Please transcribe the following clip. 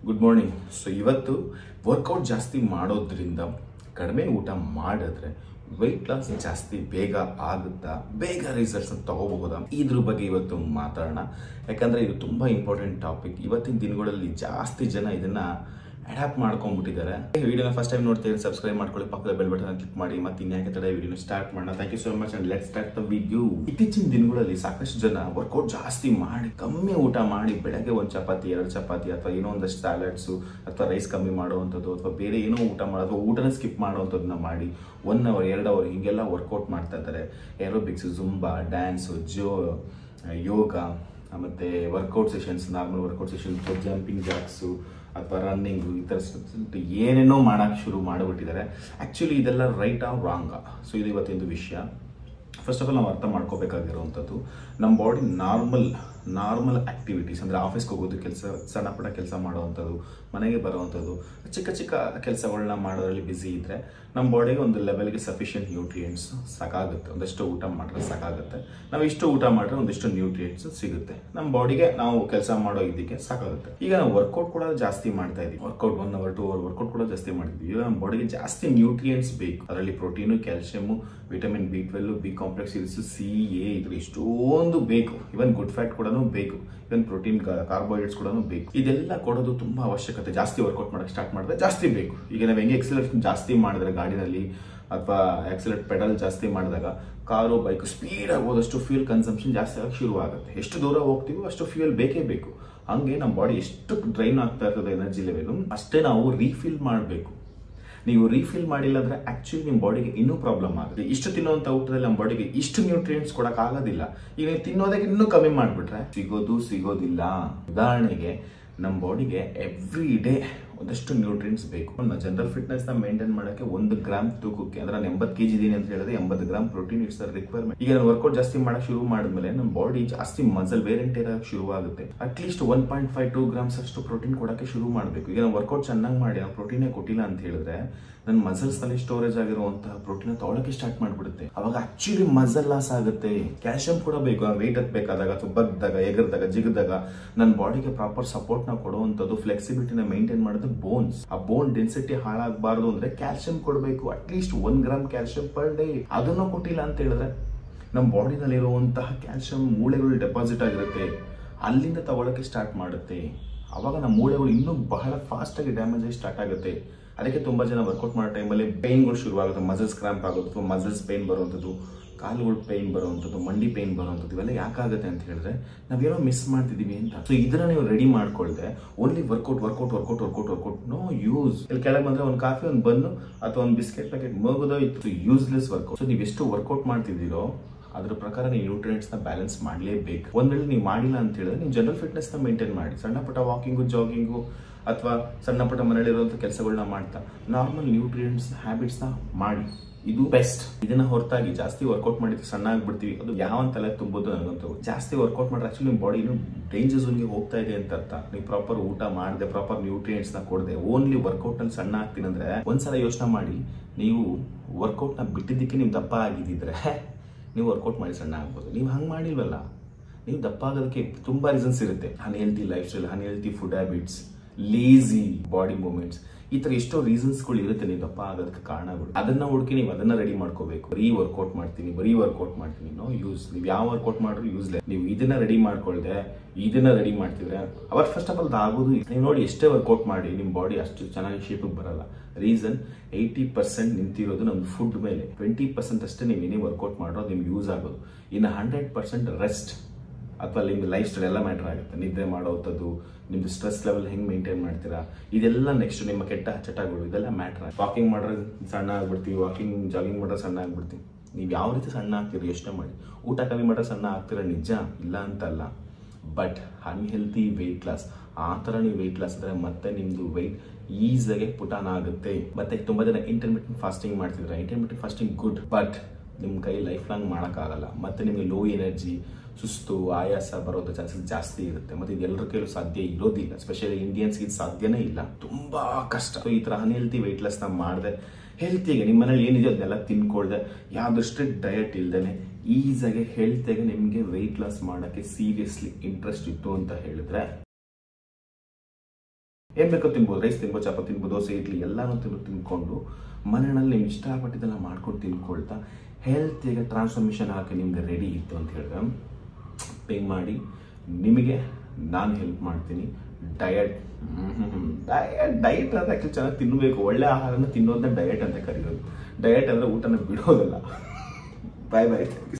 Good morning. So ಇವತ್ತು workout ಜಾಸ್ತಿ ಮಾಡೋದ್ರಿಂದ ಕಡಿಮೆ ಊಟ ಮಾಡಿದ್ರೆ ವೆಯ್ಟ್ ಲಾಸ್ ಜಾಸ್ತಿ ಬೇಗ ಆಗುತ್ತಾ, ಬೇಗ ರಿಸಲ್ಟ್ಸ್ ತಗೋಬಹುದಾ, ಇದ್ರ ಬಗ್ಗೆ ಇವತ್ತು ಮಾತಾಡೋಣ. ಯಾಕಂದ್ರೆ ಇದು ತುಂಬಾ ಇಂಪಾರ್ಟೆಂಟ್ ಟಾಪಿಕ್. ಇವತ್ತಿನ ದಿನಗಳಲ್ಲಿ ಜಾಸ್ತಿ ಜನ ಇದನ್ನ ಅಡಾಪ್ಟ್ ಮಾಡ್ಕೊಂಡ್ಬಿಟ್ಟಿದ್ದಾರೆ. ವಿಡಿಯೋನ ಫಸ್ಟ್ ಟೈಮ್ ನೋಡ್ತೀವಿ, ಸಬ್ಸ್ಕ್ರೈಬ್ ಮಾಡ್ಕೊಳ್ಳಿ, ಪಕ್ಕದ ಬೆಲ್ ಬಟನ್ ಕ್ಲಿಕ್ ಮಾಡಿ. ಮತ್ತೆ ಇನ್ಯಾಕೆ ತಡ ವಿಡಿಯೋನ ಸ್ಟಾರ್ಟ್ ಮಾಡೋಣ. Thank you so much and let's start the video. ಇತ್ತೀಚಿನ ದಿನಗಳಲ್ಲಿ ಸಾಕಷ್ಟು ಜನ ವರ್ಕೌಟ್ ಜಾಸ್ತಿ ಮಾಡಿ ಕಮ್ಮಿ ಊಟ ಮಾಡಿ ಬೆಳಗ್ಗೆ ಒಂದು ಚಪಾತಿ, 2 ಚಪಾತಿ ಅಥವಾ ಏನೋ ಒಂದಷ್ಟು ಸ್ಯಾಲಡ್ಸು ಅಥವಾ ರೈಸ್ ಕಮ್ಮಿ ಮಾಡುವಂಥದ್ದು ಅಥವಾ ಬೇರೆ ಏನೋ ಊಟ ಮಾಡೋದು, ಊಟನ ಸ್ಕಿಪ್ ಮಾಡುವಂಥದ್ದನ್ನ ಮಾಡಿ 1 ಅವರ್ 2 ಅವರ್ ಹಿಂಗೆಲ್ಲ ವರ್ಕೌಟ್ ಮಾಡ್ತಾ ಇದ್ದಾರೆ. ಏರೋಬಿಕ್ಸ್, ಜುಂಬಾ, ಡ್ಯಾನ್ಸು, ಯೋಗ, ಮತ್ತೆ workout sessions, normal workout sessions, jumping jacks ಅಥವಾ ರನ್ನಿಂಗು, ಈ ಥರ ಏನೇನೋ ಮಾಡೋಕ್ಕೆ ಶುರು ಮಾಡಿಬಿಟ್ಟಿದ್ದಾರೆ. ಆ್ಯಕ್ಚುಲಿ ಇದೆಲ್ಲ ರೈಟ್ ಆರ್ ರಾಂಗ? ಸೊ ಇದು ಇವತ್ತಿನ ವಿಷಯ. ಫಸ್ಟ್ ಆಫ್ ಆಲ್ ನಾವು ಅರ್ಥ ಮಾಡ್ಕೋಬೇಕಾಗಿರುವಂಥದ್ದು, ನಮ್ಮ ಬಾಡಿ ನಾರ್ಮಲ್ ಆಕ್ಟಿವಿಟೀಸ್ ಅಂದರೆ ಆಫೀಸ್ಗೆ ಹೋಗೋದು, ಸಣ್ಣ ಪುಟ್ಟ ಕೆಲಸ ಮಾಡುವಂಥದ್ದು, ಮನೆಗೆ ಬರುವಂಥದ್ದು, ಚಿಕ್ಕ ಚಿಕ್ಕ ಕೆಲಸಗಳನ್ನ ಮಾಡೋದ್ರಲ್ಲಿ ಬ್ಯುಸಿ ಇದ್ದರೆ ನಮ್ಮ ಬಾಡಿಗೆ ಒಂದು ಲೆವೆಲ್ಗೆ ಸಫಿಷಿಯೆಂಟ್ ನ್ಯೂಟ್ರಿಯೆಂಟ್ಸ್ ಸಾಕಾಗುತ್ತೆ. ಒಂದಷ್ಟು ಊಟ ಮಾಡಿದ್ರೆ ಸಾಕಾಗುತ್ತೆ. ನಾವು ಇಷ್ಟು ಊಟ ಮಾಡಿದ್ರೆ ಒಂದಿಷ್ಟು ನ್ಯೂಟ್ರಿಯೆಂಟ್ಸ್ ಸಿಗುತ್ತೆ ನಮ್ಮ ಬಾಡಿಗೆ, ನಾವು ಕೆಲಸ ಮಾಡೋ ಇದಕ್ಕೆ ಸಾಕಾಗುತ್ತೆ. ಈಗ ನಾವು ವರ್ಕೌಟ್ ಕೂಡ ಜಾಸ್ತಿ ಮಾಡ್ತಾ ಇದ್ದೀವಿ. ವರ್ಕೌಟ್ 1 ಅವರ್ 2 ಅವರ್ ವರ್ಕೌಟ್ ಕೂಡ ಜಾಸ್ತಿ ಮಾಡ್ತಿದ್ವಿ. ಈಗ ನಮ್ಮ ಬಾಡಿಗೆ ಜಾಸ್ತಿ ನ್ಯೂಟ್ರಿಯೆಂಟ್ಸ್ ಬೇಕು. ಅದರಲ್ಲಿ protein, calcium, vitamin B12, B complex, C, A, ಇದ್ರ ಇಷ್ಟೊಂದು ಬೇಕು. ಇವನ್ ಗುಡ್ ಫ್ಯಾಟ್ ಕೂಡ ಬೇಕು, ಇವನ್ ಪ್ರೋಟೀನ್, ಕಾರ್ಬೋಹೈಡ್ರೇಟ್ಸ್ ಕೂಡ ಬೇಕು. ಇದೆಲ್ಲ ಕೊಡೋದು ತುಂಬಾ ಅವಶ್ಯಕತೆ. ಜಾಸ್ತಿ ವರ್ಕೌಟ್ ಮಾಡಕ್ಕೆ ಸ್ಟಾರ್ಟ್ ಮಾಡಿದ್ರೆ ಜಾಸ್ತಿ ಬೇಕು. ಈಗ ನಾವು ಹೆಂಗೆ ಎಕ್ಸಲೇಷನ್ ಜಾಸ್ತಿ ಮಾಡಿದ್ರೆ ಗಾಡಿನಲ್ಲಿ ಅಥವಾ ಆಕ್ಸಿಲೇಟ್ ಪೆಡಲ್ ಜಾಸ್ತಿ ಮಾಡಿದಾಗ ಕಾರು, ಬೈಕ್ ಸ್ಪೀಡ್ ಆಗೋದಷ್ಟು ಫ್ಯೂಲ್ ಕನ್ಸಂಪ್ಷನ್ ಜಾಸ್ತಿ ಆಗಕ್ಕೆ ಶುರು ಆಗುತ್ತೆ. ಎಷ್ಟು ದೂರ ಹೋಗ್ತೀವೋ ಅಷ್ಟು ಫ್ಯೂಯಲ್ ಬೇಕೇ ಬೇಕು. ಹಂಗೆ ನಮ್ಮ ಬಾಡಿ ಎಷ್ಟು ಡ್ರೈನ್ ಆಗ್ತಾ ಇರ್ತದೆ ಎನರ್ಜಿ ಲೆವೆಲ್, ಅಷ್ಟೇ ನಾವು ರೀಫಿಲ್ ಮಾಡಬೇಕು. ನೀವು ರೀಫಿಲ್ ಮಾಡಿಲ್ಲ ಅಂದ್ರೆ ಆಕ್ಚುಲಿ ನಿಮ್ಮ ಬಾಡಿಗೆ ಇನ್ನೂ ಪ್ರಾಬ್ಲಮ್ ಆಗುತ್ತೆ. ಇಷ್ಟು ತಿನ್ನುವಂಥ ಊಟದಲ್ಲಿ ನಮ್ಮ ಬಾಡಿಗೆ ಇಷ್ಟು ನ್ಯೂಟ್ರಿಯೆಂಟ್ಸ್ ಕೊಡಕ್ ಆಗೋದಿಲ್ಲ. ಈಗ ನೀವು ತಿನ್ನೋದಕ್ಕೆ ಇನ್ನೂ ಕಮ್ಮಿ ಮಾಡಿಬಿಟ್ರೆ ಸಿಗೋದಿಲ್ಲ. ಉದಾಹರಣೆಗೆ ನಮ್ಮ ಬಾಡಿಗೆ ಎವ್ರಿ ಡೇ ಒಂದಷ್ಟು ನ್ಯೂಟ್ರಿಯೆಂಟ್ಸ್ ಬೇಕು. ಜನರಲ್ ಫಿಟ್ನೆಸ್ ನ ಮೇಂಟೈನ್ ಮಾಡಕ್ಕೆ 1 ಗ್ರಾಮ್ ತೂಕಕ್ಕೆ, ಅಂದ್ರೆ ನಾನು 80 kg ಇದೀನಿ ಅಂತ ಹೇಳಿದ್ರೆ 80 ಗ್ರಾಮ್ ಪ್ರೋಟೀನ್ ಇಟ್ಸ್ ರಿಕ್ವೈರ್ಮೆಂಟ್. ಈಗ ನಾನು ವರ್ಕೌಟ್ ಜಾಸ್ತಿ ಮಾಡಕ್ ಶುರು ಮಾಡಿದ್ಮೇಲೆ ನಮ್ಮ ಬಾಡಿ ಜಾಸ್ತಿ ಮಸಲ್ ವೇರ್ ಅಂಡ್ ಟೇರ್ ಆಗಕ್ಕೆ ಶುರು ಆಗುತ್ತೆ. ಅಟ್ಲೀಸ್ಟ್ 1.5-2 ಗ್ರಾಮ್ಸ್ ಅಷ್ಟು ಪ್ರೋಟೀನ್ ಕೊಡಕ್ಕೆ ಶುರು ಮಾಡಬೇಕು. ಈಗ ನಾವು ವರ್ಕೌಟ್ ಚೆನ್ನಾಗಿ ಮಾಡಿ ನಾವು ಪ್ರೋಟೀನೇ ಕೊಟ್ಟಿಲ್ಲ ಅಂತ ಹೇಳಿದ್ರೆ ನನ್ನ ಮಸಲ್ಸ್ ನಲ್ಲಿ ಸ್ಟೋರೇಜ್ ಆಗಿರುವಂತಹ ಪ್ರೋಟೀನ್ ತಗೊಳಕ್ಕೆ ಸ್ಟಾರ್ಟ್ ಮಾಡ್ಬಿಡುತ್ತೆ. ಅವಾಗ ಆಕ್ಚುಲಿ ಮಸಲ್ ಲಾಸ್ ಆಗುತ್ತೆ. ಕ್ಯಾಲ್ಸಿಯಂ ಕೂಡ ಬೇಕು. ವೇಟ್ ಹತ್ಬೇಕಾದಾಗ ಅಥವಾ ಬಗ್ದಾಗ, ಎಗರ್ದಾಗ, ಜಿಗದಾಗ ನನ್ನ ಬಾಡಿಗೆ ಪ್ರಾಪರ್ ಸಪೋರ್ಟ್ ನ ಕೊಡುವಂಥದ್ದು, ಫ್ಲೆಕ್ಸಿಬಿಲಿಟಿನ ಮೇಂಟೈನ್ ಮಾಡೋದು ಬೋನ್ಸ್. ಆ ಬೋನ್ ಡೆನ್ಸಿಟಿ ಹಾಳಾಗಬಾರ್ದು ಅಂದ್ರೆ ಕ್ಯಾಲ್ಸಿಯಂ ಕೊಡಬೇಕು. At least 1 gram calcium per day. ಅದನ್ನು ಕೊಟ್ಟಿಲ್ಲ ಅಂತ ಹೇಳಿದ್ರೆ ನಮ್ಮ ಬಾಡಿನಲ್ಲಿ ಇರುವಂತಹ ಕ್ಯಾಲ್ಸಿಯಂ ಮೂಳೆಗಳು ಡೆಪಾಸಿಟ್ ಆಗಿರುತ್ತೆ, ಅಲ್ಲಿಂದ ತಗೊಳಕ್ಕೆ ಸ್ಟಾರ್ಟ್ ಮಾಡುತ್ತೆ. ಅವಾಗ ನಮ್ಮ ಮೂಳೆಗಳು ಇನ್ನೂ ಬಹಳ ಫಾಸ್ಟ್ ಆಗಿ ಡ್ಯಾಮೇಜ್ ಆಗಿ ಸ್ಟಾರ್ಟ್ ಆಗುತ್ತೆ. ಅದಕ್ಕೆ ತುಂಬಾ ಜನ ವರ್ಕೌಟ್ ಮಾಡೋ ಟೈಮಲ್ಲಿ ಪೇನ್ಗಳು ಶುರು ಆಗುತ್ತೆ. ಮಸಲ್ಸ್ ಕ್ರಾಂಪ್ ಆಗುತ್ತೆ ಅಥವಾ ಮಸಲ್ಸ್ ಪೇನ್ ಬರುವಂಥದ್ದು, ಕಾಲುಗಳು ಪೇನ್ ಬರುವಂಥದ್ದು, ಮಂಡಿ ಪೇನ್ ಬರುವಂಥದ್ದು. ಇವೆಲ್ಲ ಯಾಕಾಗುತ್ತೆ ಅಂತ ಹೇಳಿದ್ರೆ ನಾವೇನೋ ಮಿಸ್ ಮಾಡ್ತಿದೀವಿ ಅಂತ. ಸೊ ಇದನ್ನ ನೀವು ರೆಡಿ ಮಾಡ್ಕೊಳ್ದೆ ಓನ್ಲಿ ವರ್ಕೌಟ್ ನೋ ಯೂಸ್. ಇಲ್ಲಿ ಕೆಳಗೆ ಬಂದ್ರೆ ಒಂದು ಕಾಫಿ, ಒಂದು ಬನ್ನು ಅಥವಾ ಒಂದು ಬಿಸ್ಕೆಟ್ ಪ್ಯಾಕೆಟ್ ಮಗುದೋ ಇತ್ತು, ಯೂಸ್ಲೆಸ್ ವರ್ಕೌಟ್. ಸೊ ನೀವು ಎಷ್ಟು ವರ್ಕೌಟ್ ಮಾಡ್ತಿದ್ದೀರೋ ಅದ್ರ ಪ್ರಕಾರ ನೀವು ನ್ಯೂಟ್ರಿಯೆಂಟ್ಸ್ ನ ಬ್ಯಾಲೆನ್ಸ್ ಮಾಡಲೇಬೇಕು. ಒಂದ್ ವೇಳೆ ನೀವು ಮಾಡಿಲ್ಲ ಅಂತ ಹೇಳಿದ್ರೆ ನೀವು ಜನರಲ್ ಫಿಟ್ನೆಸ್ ನ ಮೇಂಟೈನ್ ಮಾಡಿ. ಸಣ್ಣ ಪುಟ್ಟ ವಾಕಿಂಗು, ಜಾಗಿಂಗು ಅಥವಾ ಸಣ್ಣ ಪುಟ್ಟ ಮನೆಯಲ್ಲಿರುವಂಥ ಕೆಲಸಗಳನ್ನ ಮಾಡ್ತಾ ನಾರ್ಮಲ್ ನ್ಯೂಟ್ರಿಯೆಂಟ್ಸ್ ಹ್ಯಾಬಿಟ್ಸ್ ನ ಮಾಡಿ. ಇದು ಬೆಸ್ಟ್. ಇದನ್ನ ಹೊರತಾಗಿ ಜಾಸ್ತಿ ವರ್ಕೌಟ್ ಮಾಡಿದ್ರೆ ಸಣ್ಣ ಆಗ್ಬಿಡ್ತೀವಿ, ಅದು ಯಾವ ತಲೆ ತುಂಬೋದು ನನಗಂತೂ. ಜಾಸ್ತಿ ವರ್ಕೌಟ್ ಮಾಡಿದ್ರೆ ಆಕ್ಚುಲಿ ನಿಮ್ಮ ಬಾಡಿ ಇನ್ನೂ ಡೇಂಜರ್ ಝೋನ್ಗೆ ಹೋಗ್ತಾ ಇದೆ ಅಂತ ಅರ್ಥ. ನೀವು ಪ್ರಾಪರ್ ಊಟ ಮಾಡದೆ, ಪ್ರಾಪರ್ ನ್ಯೂಟ್ರಿಯೆಂಟ್ಸ್ ನ ಕೊಡದೆ ಓನ್ಲಿ ವರ್ಕೌಟ್ ನಲ್ಲಿ ಸಣ್ಣ ಆಗ್ತೀನಿ ಅಂದ್ರೆ ಒಂದ್ಸಲ ಯೋಚನೆ ಮಾಡಿ, ನೀವು ವರ್ಕೌಟ್ ನ ಬಿಟ್ಟಿದ್ದಕ್ಕೆ ನೀವು ದಪ್ಪ ಆಗಿದ್ದಿದ್ರೆ ನೀವು ವರ್ಕೌಟ್ ಮಾಡಿ ಸಣ್ಣ ಆಗ್ಬೋದು. ನೀವು ಹಂಗೆ ಮಾಡಿಲ್ವಲ್ಲ, ನೀವು ದಪ್ಪ ಆಗೋದಕ್ಕೆ ತುಂಬಾ ರೀಸನ್ಸ್ ಇರುತ್ತೆ. Unhealthy life style, unhealthy food habits, lazy body movements, ಈ ತರ ಎಷ್ಟೋ ರೀಸನ್ಸ್ಗಳು ಇರುತ್ತೆ ನೀವು ದಪ್ಪ ಆಗೋದಕ್ಕೆ ಕಾರಣಗಳು. ಅದನ್ನ ಹುಡುಕಿ ನೀವು ಅದನ್ನ ರೆಡಿ ಮಾಡ್ಕೋಬೇಕು. ಬರೀ ವರ್ಕೌಟ್ ಮಾಡ್ತೀನಿ ನೋ ಯೂಸ್. ನೀವು ಯಾವ ವರ್ಕೌಟ್ ಮಾಡ್ರು ಯೂಸ್ಲೆಸ್. ನೀವು ಇದನ್ನ ರೆಡಿ ಮಾಡ್ಕೊಳ್ದೆ ಇದನ್ನ ರೆಡಿ ಮಾಡ್ತಿದ್ರೆ ಅವರ್ ಫಸ್ಟ್ ಆಫ್ ಆಲ್ ಆಗೋದು. ನೀವು ನೋಡಿ, ಎಷ್ಟೇ ವರ್ಕೌಟ್ ಮಾಡಿ ನಿಮ್ಮ ಬಾಡಿ ಅಷ್ಟು ಚೆನ್ನಾಗಿ ಶೇಪಿಗೆ ಬರಲ್ಲ. ರೀಸನ್ 80% ನಿಂತಿರೋದು ನಮ್ದು ಫುಡ್ ಮೇಲೆ, 20% ಅಷ್ಟೇ ನೀವು ಏನೇ ವರ್ಕೌಟ್ ಮಾಡೋದು ನಿಮ್ಗೆ ಯೂಸ್ ಆಗೋದು. ಇನ್ನು 100% ರೆಸ್ಟ್ ಅಥವಾ ನಿಮ್ದು ಲೈಫ್ ಸ್ಟೈಲ್ ಎಲ್ಲ ಮ್ಯಾಟರ್ ಆಗುತ್ತೆ. ನಿದ್ರೆ ಮಾಡೋವಂಥದ್ದು, ನಿಮ್ದು ಸ್ಟ್ರೆಸ್ ಲೆವೆಲ್ ಹೆಂಗೆ ಮೇಂಟೈನ್ ಮಾಡ್ತೀರಾ, ಇದೆಲ್ಲ ನೆಕ್ಸ್ಟ್ ನಿಮ್ಮ ಕೆಟ್ಟ ಚಟಗಳು, ಇದೆಲ್ಲ ಮ್ಯಾಟರ್. ವಾಕಿಂಗ್ ಮಾಡಿದ್ರೆ ಸಣ್ಣ ಆಗ್ಬಿಡ್ತೀವಿ, ಜಾಗಿಂಗ್ ಮಾಡಿದ್ರೆ ಸಣ್ಣ ಆಗ್ಬಿಡ್ತೀವಿ. ನೀವು ಯಾವ ರೀತಿ ಸಣ್ಣ ಆಗ್ತೀರಿ ಯೋಚನೆ ಮಾಡಿ. ಊಟ ಕಮ್ಮಿ ಮಾಡಿದ್ರೆ ಸಣ್ಣ ಆಗ್ತೀರಾ, ನಿಜ ಇಲ್ಲ ಅಂತಲ್ಲ. ಬಟ್ ಅನ್ಹೆಲ್ತಿ ವೆಯ್ಟ್ ಲಾಸ್, ಆ ಥರ ನೀವು ವೆಯ್ಟ್ ಲಾಸ್ ಅಂದರೆ ಮತ್ತೆ ನಿಮ್ಮದು ವೆಯ್ಟ್ ಈಸಿಯಾಗಿ ಪುಟಾನ್ ಆಗುತ್ತೆ. ಮತ್ತೆ ತುಂಬ ಜನ ಇಂಟರ್ಮಿಟೆಂಟ್ ಫಾಸ್ಟಿಂಗ್ ಮಾಡ್ತಿದ್ರೆ, ಇಂಟರ್ಮಿಟೆಂಟ್ ಫಾಸ್ಟಿಂಗ್ ಗುಡ್, ಬಟ್ ನಿಮ್ಮ ಕೈ ಲೈಫ್ ಲಾಂಗ್ ಮಾಡೋಕ್ಕಾಗಲ್ಲ. ಮತ್ತೆ ನಿಮಗೆ ಲೋ ಎನರ್ಜಿ, ಸುಸ್ತು, ಆಯಾಸ ಬರೋದು ಚಾನ್ಸಸ್ ಜಾಸ್ತಿ ಇರುತ್ತೆ. ಮತ್ತೆ ಇದೆಲ್ಲರ ಕೈಲೂ ಸಾಧ್ಯ ಇರೋದಿಲ್ಲ. ಸ್ಪೆಷಲಿ ಇಂಡಿಯನ್ಸ್ಗೆ ಇದು ಸಾಧ್ಯನೇ ಇಲ್ಲ, ತುಂಬಾ ಕಷ್ಟ. ಈ ತರ ಅನ್ಹೆಲ್ತಿ ವೆಯ್ಟ್ ಲಾಸ್ ನಾವು ಮಾಡಿದೆ ಹೆಲ್ತಿಗೆ, ನಿಮ್ಮ ಮನೇಲಿ ಏನಿದೆ ಅದನ್ನೆಲ್ಲ ತಿನ್ಕೊಳ್ದೆ, ಯಾವ್ದು ಸ್ಟ್ರಿಕ್ಟ್ ಡಯಟ್ ಇಲ್ದೇನೆ ಈಸಿಯಾಗಿ ಹೆಲ್ತಿಗೆ ನಿಮಗೆ ವೆಯ್ಟ್ ಲಾಸ್ ಮಾಡೋಕ್ಕೆ ಸೀರಿಯಸ್ಲಿ ಇಂಟ್ರೆಸ್ಟ್ ಇತ್ತು ಅಂತ ಹೇಳಿದ್ರೆ ಏನು ಬೇಕೋ ತಿನ್ಬೋದು, ರೈಸ್ ತಿನ್ಬೋದು, ಚಪಾತಿ ತಿನ್ಬೋದು, ದೋಸೆ, ಇಡ್ಲಿ ಎಲ್ಲನೂ ತಿನ್ಕೊಂಡು ಮನೆಯಲ್ಲಿ ನಿಮ್ಗೆ ಇಷ್ಟಪಟ್ಟಿದ್ದೆಲ್ಲ ಮಾಡ್ಕೊಂಡು ತಿನ್ಕೊಳ್ತಾ ಹೆಲ್ತಿಗೆ ಟ್ರಾನ್ಸ್ಫಾರ್ಮೇಷನ್ ಹಾಕಿ ನಿಮ್ಗೆ ರೆಡಿ ಇತ್ತು ಅಂತ ಹೇಳಿದ್ರೆ ಪಿಂಗ್ ಮಾಡಿ, ನಿಮಗೆ ನಾನು ಹೆಲ್ಪ್ ಮಾಡ್ತೀನಿ. ಡಯಟ್ ಡಯಟ್ ಅಂದರೆ ಆ್ಯಕ್ಚುಲಿ ಚೆನ್ನಾಗಿ ತಿನ್ನಬೇಕು, ಒಳ್ಳೆ ಆಹಾರನ ತಿನ್ನೋದನ್ನ ಡಯಟ್ ಅಂತ ಕರೆಯೋದು. ಡಯಟ್ ಅಂದರೆ ಊಟನ ಬಿಡೋದಲ್ಲ. ಬಾಯ್ ಬಾಯ್.